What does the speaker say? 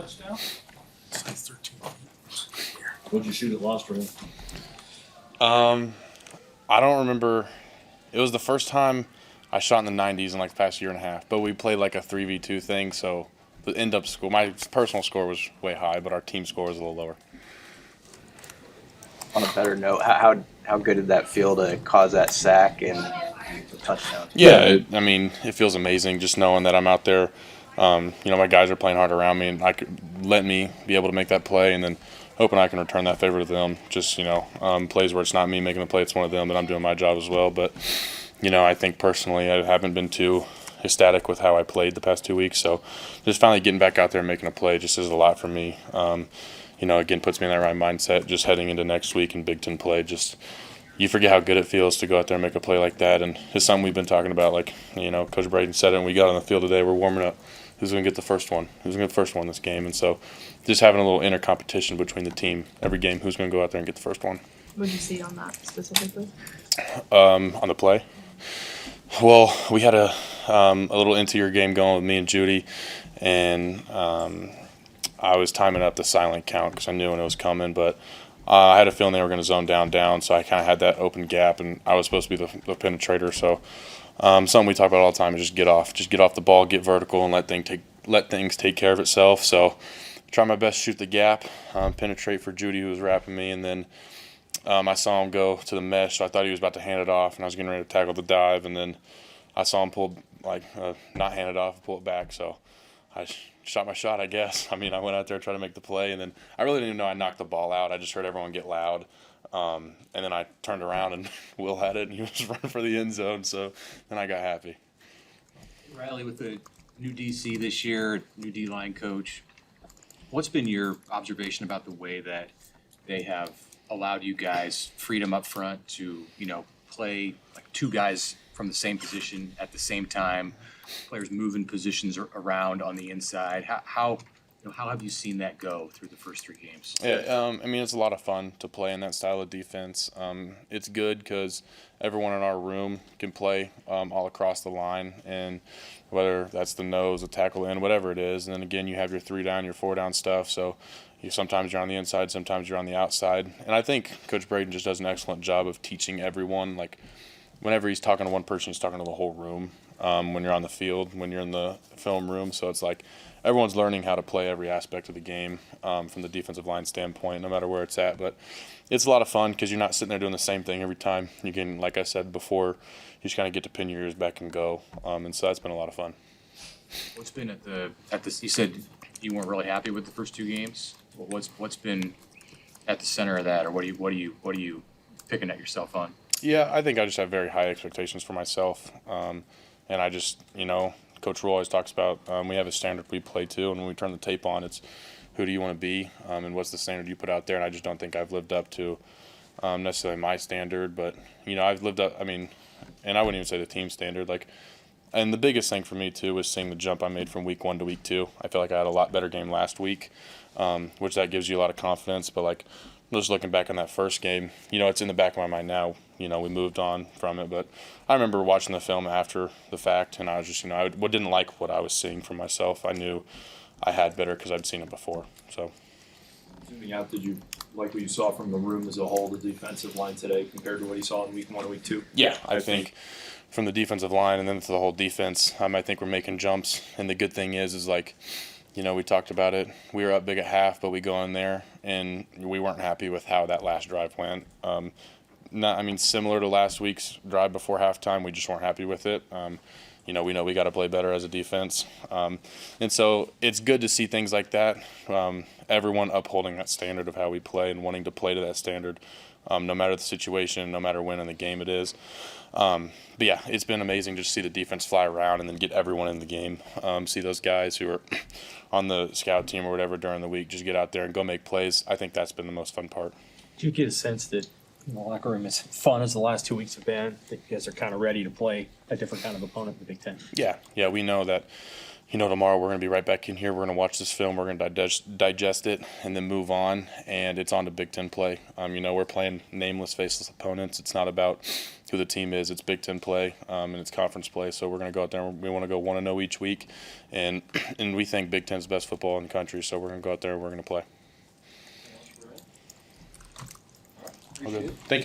touchdown? It's like 13 feet. What'd you shoot at Lost Room? I don't remember. It was the first time I shot in the 90s in like the past year and a half. But we played like a 3v2 thing, so the end-up score, my personal score was way high, but our team score was a little lower. On a better note, how good did that feel to cause that sack and the touchdown? Yeah, it feels amazing just knowing that I'm out there. My guys are playing hard around me, and let me be able to make that play, and then hoping I can return that favor to them. Just, plays where it's not me making the play, it's one of them, and I'm doing my job as well. But, I think personally I haven't been too ecstatic with how I played the past 2 weeks. So just finally getting back out there and making a play just is a lot for me. Again, puts me in that right mindset just heading into next week in Big Ten play. Just you forget how good it feels to go out there and make a play like that. And it's something we've been talking about. Like, Coach Braden said it, and we got on the field today. We're warming up. Who's going to get the first one? Who's going to get the first one this game? And so just having a little inner competition between the team. Every game, who's going to go out there and get the first one? What did you see on that specifically? On the play? Well, we had a little into-your game going with me and Judy, and I was timing up the silent count because I knew when it was coming, but I had a feeling they were going to zone down, so I kind of had that open gap, and I was supposed to be the penetrator. So something we talk about all the time is just get off the ball, get vertical, and let things take care of itself. So try my best to shoot the gap, penetrate for Judy, who was wrapping me, and then I saw him go to the mesh, so I thought he was about to hand it off, and I was getting ready to tackle the dive, and then I saw him pull, not hand it off, pull it back, so I shot my shot, I guess. I went out there, tried to make the play, and then I really didn't even know I knocked the ball out. I just heard everyone get loud, and then I turned around, and Will had it, and he was running for the end zone, so then I got happy. Riley, with the new DC this year, new D-line coach, what's been your observation about the way that they have allowed you guys freedom up front to, play like two guys from the same position at the same time, players moving positions around on the inside? How have you seen that go through the first three games? Yeah, it's a lot of fun to play in that style of defense. It's good because everyone in our room can play all across the line, and whether that's the nose, the tackle end, whatever it is. And then again, you have your 3-down, your 4-down stuff. So sometimes you're on the inside, sometimes you're on the outside. And I think Coach Braden just does an excellent job of teaching everyone. Like, whenever he's talking to one person, he's talking to the whole room. When you're on the field, when you're in the film room. So it's like everyone's learning how to play every aspect of the game from the defensive line standpoint, no matter where it's at. But it's a lot of fun because you're not sitting there doing the same thing every time. You can, like I said before, you just kind of get to pin your ears back and go. And so that's been a lot of fun. What's been at this? You said you weren't really happy with the first two games. What's been at the center of that, or what are you picking at yourself on? Yeah, I think I just have very high expectations for myself. And I just, Coach Roy always talks about we have a standard we play to, and when we turn the tape on, it's who do you want to be and what's the standard you put out there. And I just don't think I've lived up to necessarily my standard, but, I've lived up, and I wouldn't even say the team standard. And the biggest thing for me, too, was seeing the jump I made from week 1 to week 2. I feel like I had a lot better game last week, which that gives you a lot of confidence. But, just looking back on that first game, it's in the back of my mind now. We moved on from it. But I remember watching the film after the fact, and I was just, I didn't like what I was seeing from myself. I knew I had better because I'd seen it before. So, zooming out, did you like what you saw from the room as a whole, the defensive line today, compared to what you saw in week 1 and week 2? Yeah, I think from the defensive line and then to the whole defense, I think we're making jumps. And the good thing is we talked about it. We were up big at half, but we go in there, and we weren't happy with how that last drive went. Similar to last week's drive before halftime, we just weren't happy with it. We know we got to play better as a defense. And so it's good to see things like that, everyone upholding that standard of how we play and wanting to play to that standard, no matter the situation, no matter when in the game it is. But yeah, it's been amazing to see the defense fly around and then get everyone in the game. See those guys who are on the scout team or whatever during the week just get out there and go make plays. I think that's been the most fun part. Do you get a sense that the locker room is fun as the last 2 weeks have been, that you guys are kind of ready to play a different kind of opponent in the Big Ten? Yeah, we know that. Tomorrow we're going to be right back in here. We're going to watch this film. We're going to digest it and then move on. And it's on to Big Ten play. We're playing nameless, faceless opponents. It's not about who the team is. It's Big Ten play, and it's conference play. So we're going to go out there and we want to go 1-0 each week, and we think Big Ten's best football in the country. So we're going to go out there and we're going to play. Appreciate it. Thank you.